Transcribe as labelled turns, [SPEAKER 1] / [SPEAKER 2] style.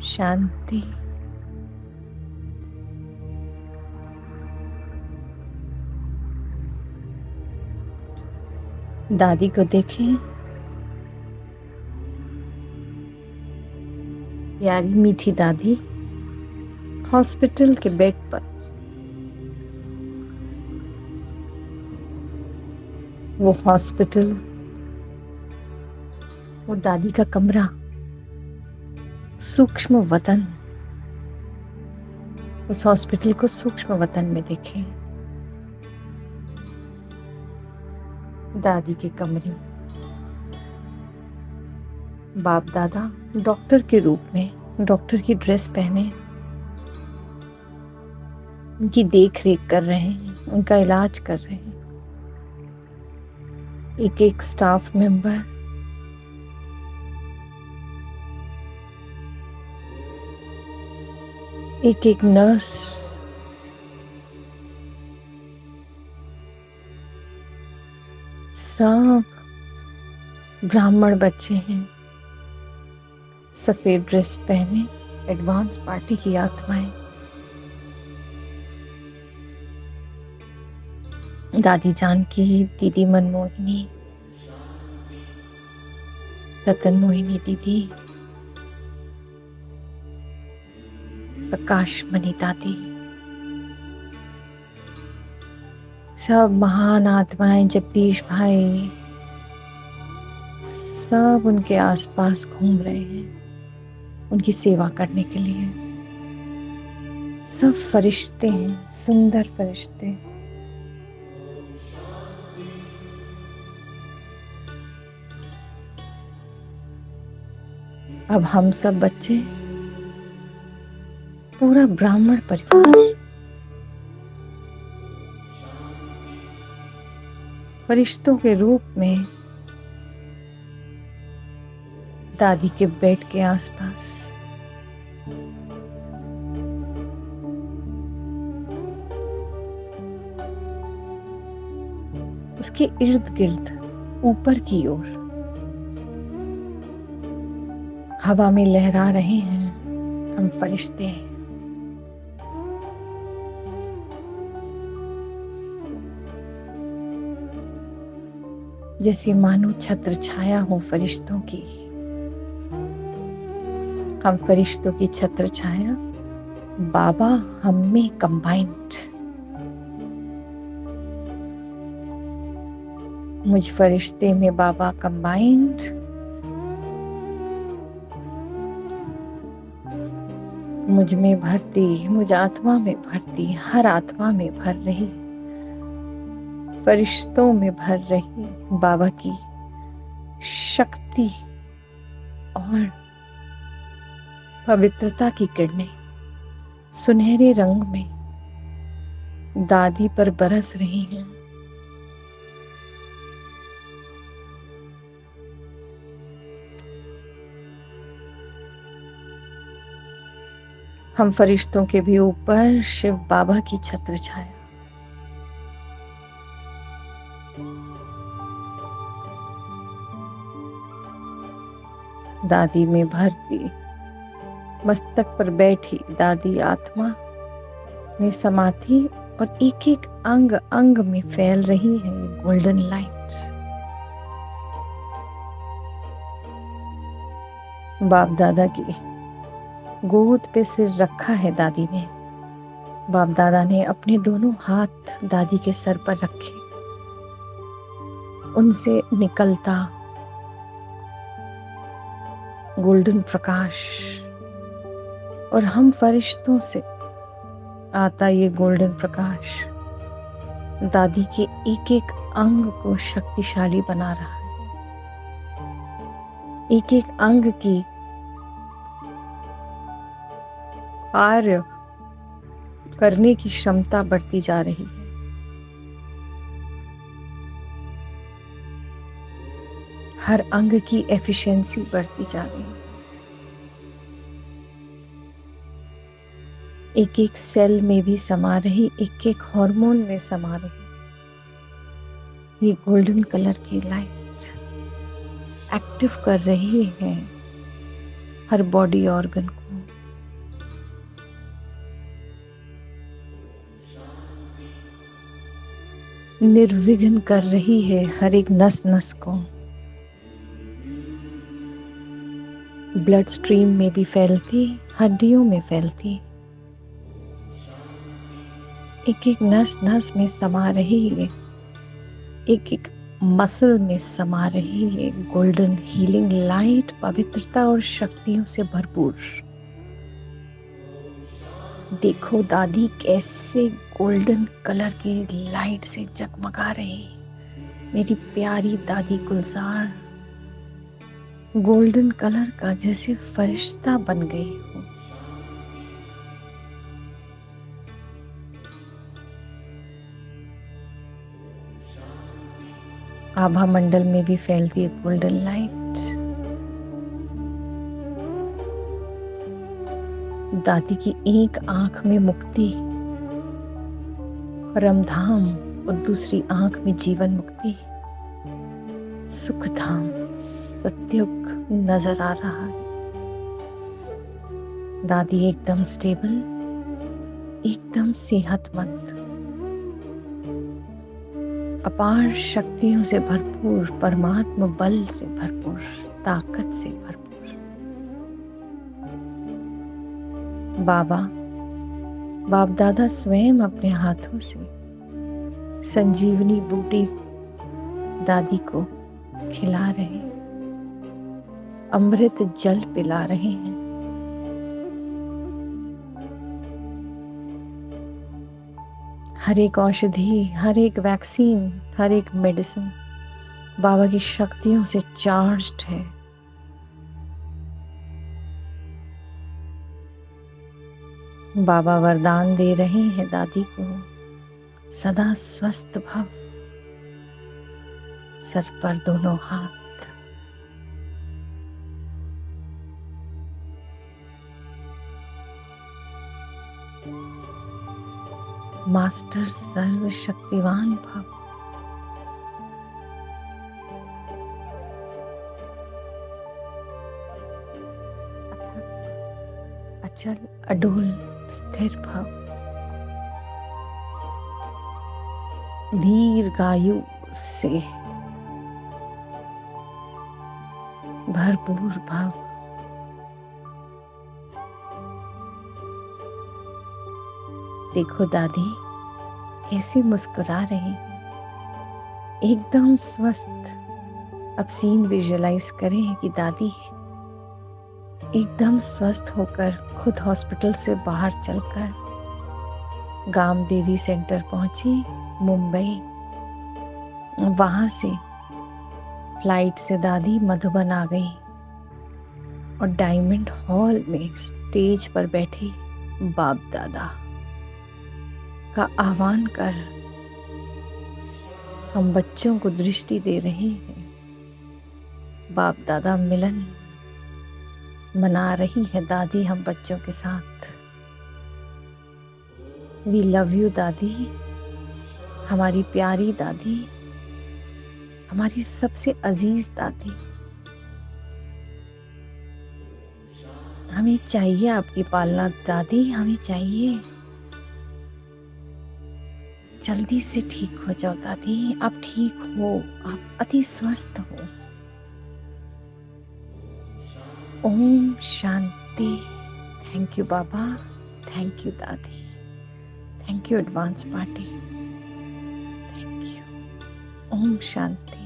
[SPEAKER 1] शांति। दादी को देखें, प्यारी मीठी दादी हॉस्पिटल के बेड पर। वो हॉस्पिटल, वो दादी का कमरा, सूक्ष्म वतन। उस हॉस्पिटल को सूक्ष्म वतन में देखें। दादी के कमरे में बाप दादा डॉक्टर के रूप में, डॉक्टर की ड्रेस पहने उनकी देख रेख कर रहे हैं, उनका इलाज कर रहे हैं। एक एक स्टाफ मेंबर एक एक नर्स सब ब्राह्मण बच्चे हैं, सफेद ड्रेस पहने, एडवांस पार्टी की आत्माएं। दादी जानकी, दीदी मनमोहिनी, रतन मोहिनी दीदी, प्रकाश मणि दादी, सब महान आत्माएं, जगदीश भाई, सब उनके आसपास घूम रहे हैं उनकी सेवा करने के लिए। सब फरिश्ते हैं, सुंदर फरिश्ते। अब हम सब बच्चे, पूरा ब्राह्मण परिवार फरिश्तों के रूप में दादी के बेड के आसपास। उसके इर्द गिर्द ऊपर की ओर हवा में लहरा रहे हैं हम फरिश्ते हैं। जैसे मानो छत्र छाया हो फरिश्तों की। हम फरिश्तों की छत्र छाया, बाबा हम में कंबाइंड। मुझ फरिश्ते में बाबा कंबाइंड, मुझ में भरती, मुझ आत्मा में भरती, हर आत्मा में भर रही, फरिश्तों में भर रही बाबा की शक्ति और पवित्रता की किरणें सुनहरे रंग में दादी पर बरस रही हैं। हम फरिश्तों के भी ऊपर शिव बाबा की छत्र छाया। दादी में भरती, मस्तक पर बैठी दादी आत्मा में समाधि और एक एक अंग अंग में फैल रही है गोल्डन लाइट। बाप दादा की गोद पे सिर रखा है दादी ने। बाप दादा ने अपने दोनों हाथ दादी के सर पर रखे। उनसे निकलता गोल्डन प्रकाश और हम फरिश्तों से आता ये गोल्डन प्रकाश दादी के एक एक अंग को शक्तिशाली बना रहा है। एक एक अंग की कार्य करने की क्षमता बढ़ती जा रही है। हर अंग की एफिशिएंसी बढ़ती जा रही है। एक एक सेल में भी समा रही, एक एक हार्मोन में समा रही ये गोल्डन कलर की लाइट एक्टिव कर रही है हर बॉडी ऑर्गन को, निर्विघ्न कर रही है हर एक नस नस को। ब्लड स्ट्रीम में भी फैलती, हड्डियों में फैलती, एक एक नस नस में समा रही है, एक एक मसल में समा रही है गोल्डन हीलिंग लाइट, पवित्रता और शक्तियों से भरपूर। देखो दादी कैसे गोल्डन कलर की लाइट से जगमगा रही। मेरी प्यारी दादी गुलजार गोल्डन कलर का जैसे फरिश्ता बन गई हो। आभा मंडल में भी फैलती है गोल्डन लाइट। दादी की एक आंख में मुक्ति, परमधाम, और दूसरी आंख में जीवन मुक्ति, सुख धाम, सत्युग नजर आ रहा है। दादी एकदम स्टेबल, एकदम सेहतमंद, अपार शक्तियों से भरपूर, परमात्मा बल से भरपूर, ताकत से भरपूर। बाबा, बाप दादा स्वयं अपने हाथों से संजीवनी बूटी दादी को खिला रहे, अमृत जल पिला रहे हैं। हर एक औषधि, हर एक वैक्सीन, हर एक मेडिसिन बाबा की शक्तियों से चार्ज्ड है। बाबा वरदान दे रहे हैं दादी को, सदा स्वस्थ भव, सर पर दोनों हाथ। मास्टर सर्वशक्तिवान भव। अचल अडोल स्थिर भव, दीर्घायु से भरपूर भव। देखो दादी कैसे मुस्कुरा रहे हैं, एकदम स्वस्थ। अब सीन विजुअलाइज करें कि दादी एकदम स्वस्थ होकर खुद हॉस्पिटल से बाहर चलकर गाम देवी सेंटर पहुंची, मुंबई। वहां से फ्लाइट से दादी मधुबन आ गई और डायमंड हॉल में स्टेज पर बैठी बाप दादा का आह्वान कर हम बच्चों को दृष्टि दे रहे हैं। बाप दादा मिलन मना रही है दादी हम बच्चों के साथ। वी लव यू दादी, हमारी प्यारी दादी, हमारी सबसे अजीज दादी। हमें चाहिए आपकी पालना दादी, हमें चाहिए। जल्दी से ठीक हो जाओ दादी, आप ठीक हो, आप अति स्वस्थ हो। ओम शांति। थैंक यू बाबा, थैंक यू दादी, thank you advance party, thank you. ओम शांति।